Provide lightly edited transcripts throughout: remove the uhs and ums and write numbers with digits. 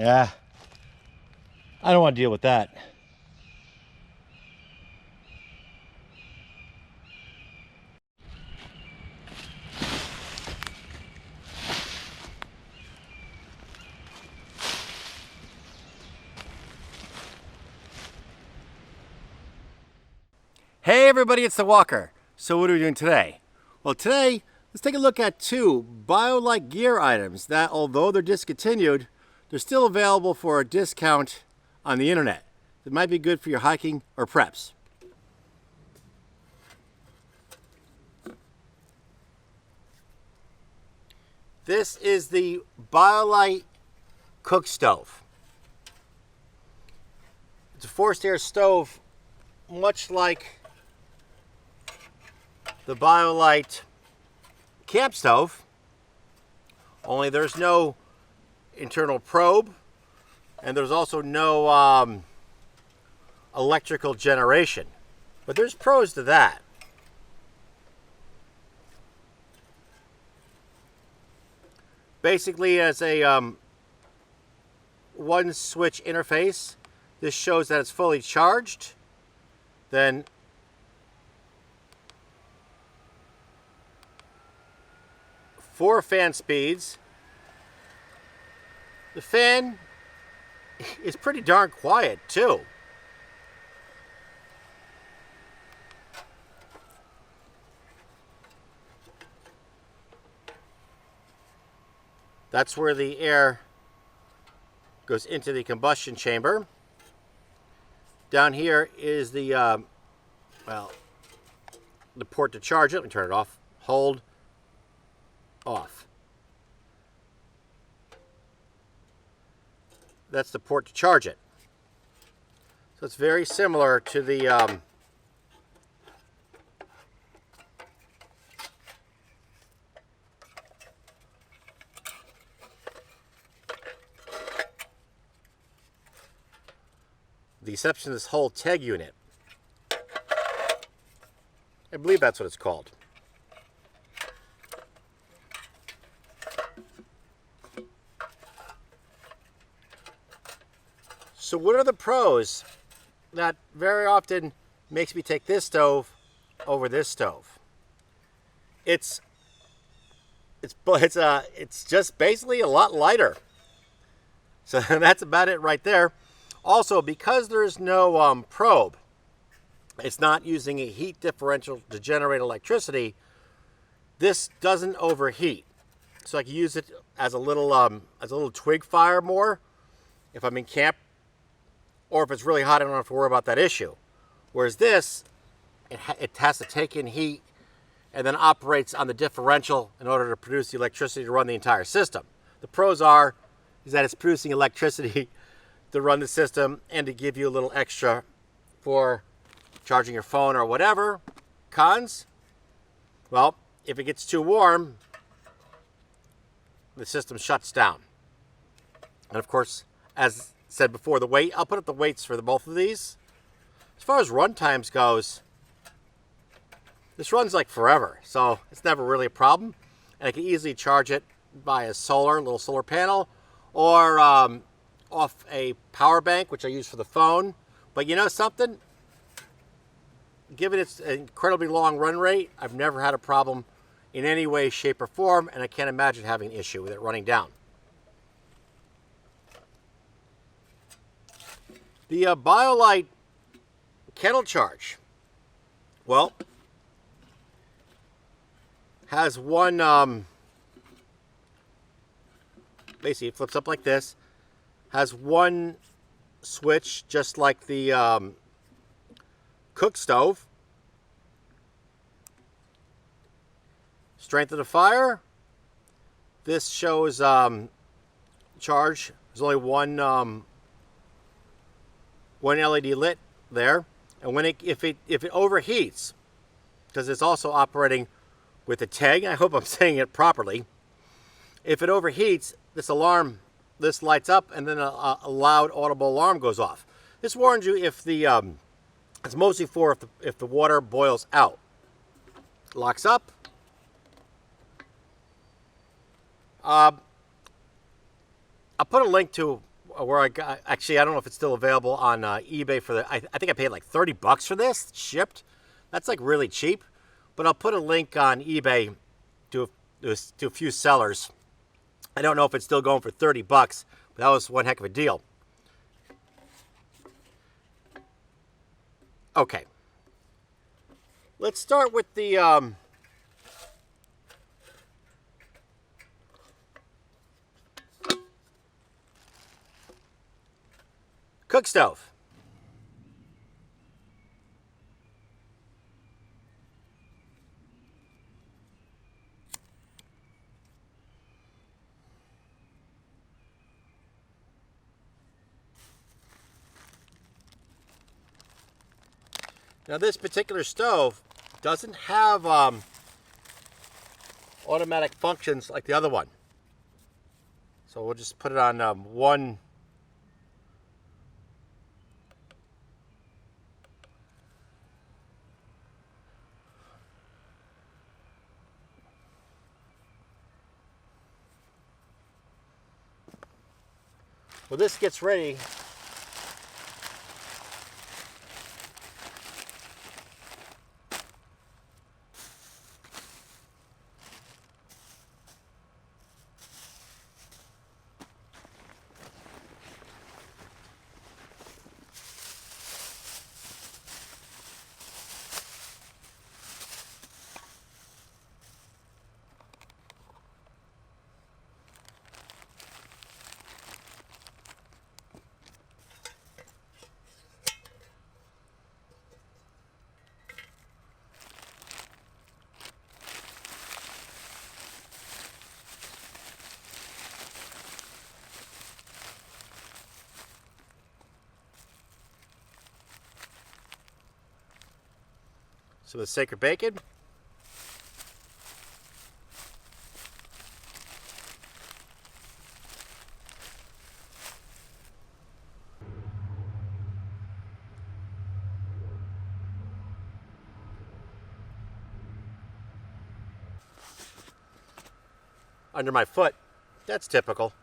Yeah, I don't want to deal with that. Hey everybody, it's the Walker. So what are we doing today? Well, today, let's take a look at two Biolite gear items that, although they're discontinued, they're still available for a discount on the internet. It might be good for your hiking or preps. This is the Biolite Cookstove. It's a forced air stove, much like the Biolite camp stove, only there's no internal probe and there's also no electrical generation. But there's pros to that. Basically, as a one switch interface, this shows that it's fully charged. Then four fan speeds. The fan is pretty darn quiet too. That's where the air goes into the combustion chamber. Down here is the the port to charge it. Let me turn it off. Hold. Off. That's the port to charge it. So it's very similar to the exception of this whole TEG unit. I believe that's what it's called. So what are the pros that very often makes me take this stove over this stove? It's just basically a lot lighter. So that's about it right there. Also, because there's no probe, it's not using a heat differential to generate electricity. This doesn't overheat, so I can use it as a little twig fire more if I'm in camp. Or if it's really hot, I don't have to worry about that issue. Whereas this, it has to take in heat and then operates on the differential in order to produce the electricity to run the entire system. The pros is that it's producing electricity to run the system and to give you a little extra for charging your phone or whatever. Cons? Well, if it gets too warm, the system shuts down. And of course, as said before, the weight, I'll put up the weights for both of these. As far as run times goes, this runs like forever, so it's never really a problem. And I can easily charge it by a little solar panel, or off a power bank, which I use for the phone. But you know something? Given its incredibly long run rate, I've never had a problem in any way, shape, or form, and I can't imagine having an issue with it running down. The Biolite Kettlecharge, well, has one, basically it flips up like this, has one switch just like the Cookstove. Strength of the fire, this shows charge. There's only one LED lit there, and when if it overheats, because it's also operating with a TEG, I hope I'm saying it properly. If it overheats, this lights up, and then a loud audible alarm goes off. This warns you if it's mostly for if the water boils out. Locks up. I'll put a link to where I got, actually, I don't know if it's still available on eBay for the, I think I paid like $30 for this shipped. That's like really cheap, but I'll put a link on eBay to a few sellers. I don't know if it's still going for $30, but that was one heck of a deal. Okay. Let's start with the Cookstove. Now this particular stove doesn't have automatic functions like the other one. So we'll just put it on one. Well, this gets ready. So the sacred bacon. Under my foot. That's typical.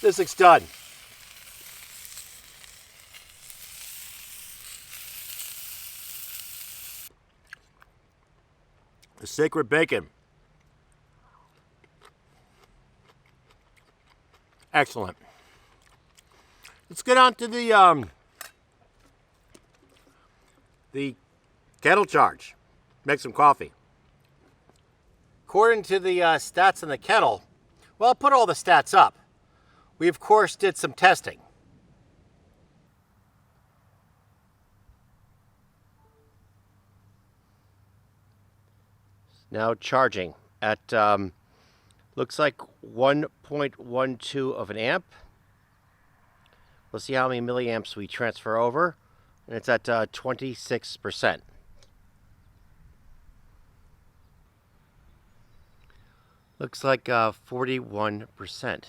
This looks done. The sacred bacon. Excellent. Let's get on to the Kettlecharge. Make some coffee. According to the stats in the kettle, well, I'll put all the stats up. We, of course, did some testing. Now charging at, looks like 1.12 of an amp. We'll see how many milliamps we transfer over. And it's at 26%. Looks like 41%.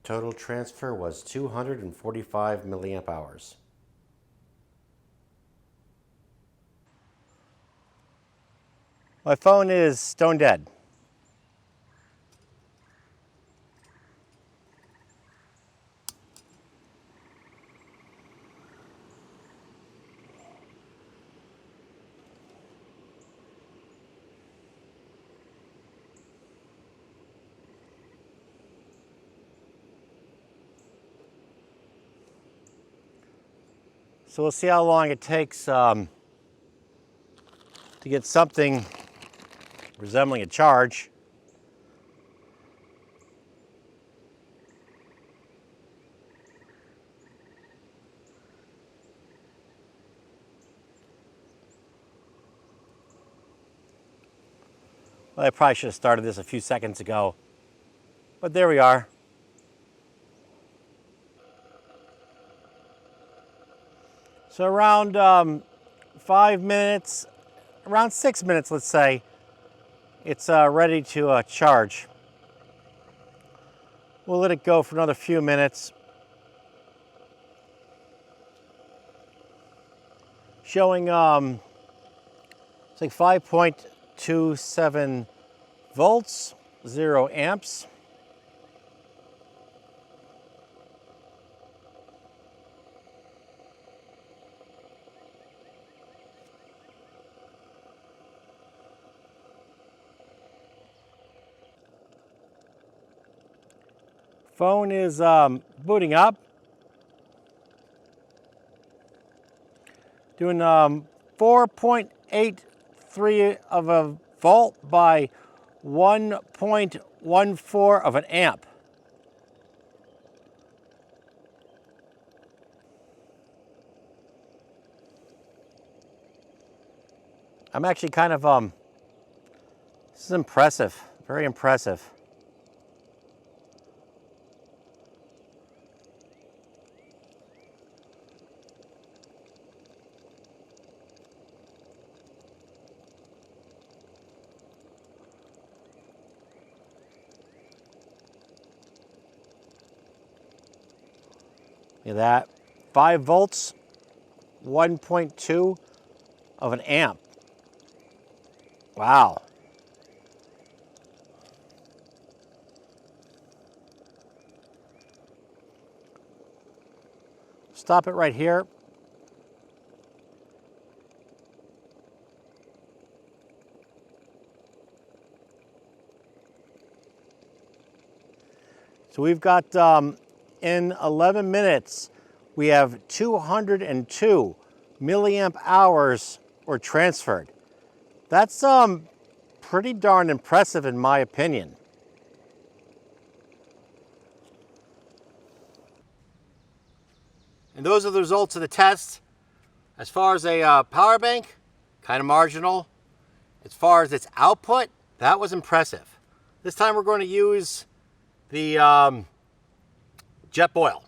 Total transfer was 245 milliamp hours. My phone is stone dead. So we'll see how long it takes to get something resembling a charge. Well, I probably should have started this a few seconds ago, but there we are. So around 5 minutes, around 6 minutes, let's say, it's ready to charge. We'll let it go for another few minutes. Showing it's like 5.27 volts, 0 amps. Phone is booting up. Doing 4.83 of a volt by 1.14 of an amp. I'm actually kind of, this is impressive, very impressive. Look at that, 5 volts, 1.2 of an amp. Wow. Stop it right here. So we've got, in 11 minutes, we have 202 milliamp hours were transferred. That's pretty darn impressive in my opinion. And those are the results of the test. As far as a power bank, kind of marginal. As far as its output, that was impressive. This time we're going to use the jet boil.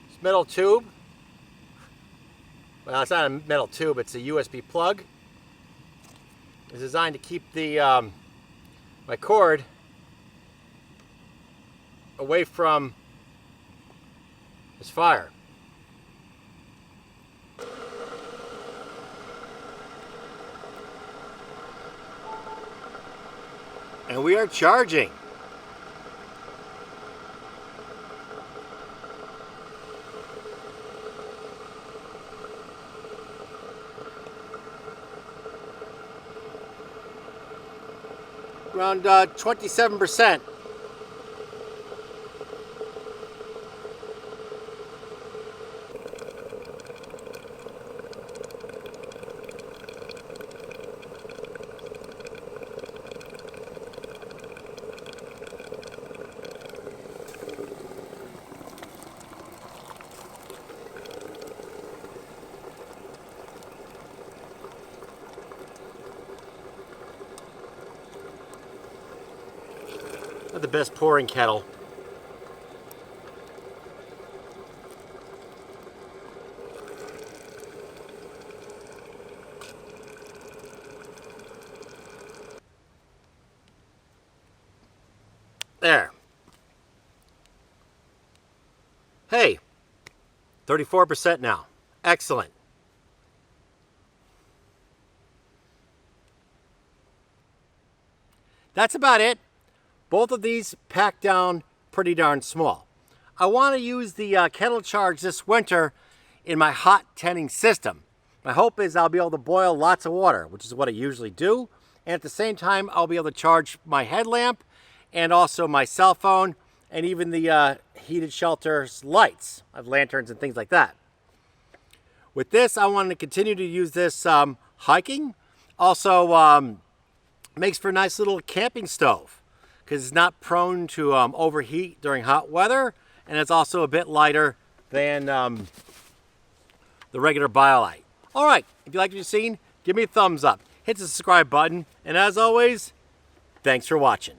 This metal tube, well, it's not a metal tube, it's a USB plug. It's designed to keep the my cord away from this fire. And we are charging. Around 27%. Not the best pouring kettle. There. Hey, 34% now. Excellent. That's about it. Both of these pack down pretty darn small. I want to use the Kettlecharge this winter in my hot tanning system. My hope is I'll be able to boil lots of water, which is what I usually do. And at the same time, I'll be able to charge my headlamp and also my cell phone and even the heated shelter's lights. I have lanterns and things like that. With this, I want to continue to use this hiking. Also, makes for a nice little camping stove because it's not prone to overheat during hot weather, and it's also a bit lighter than the regular Biolite. All right, if you like what you've seen, give me a thumbs up, hit the subscribe button, and as always, thanks for watching.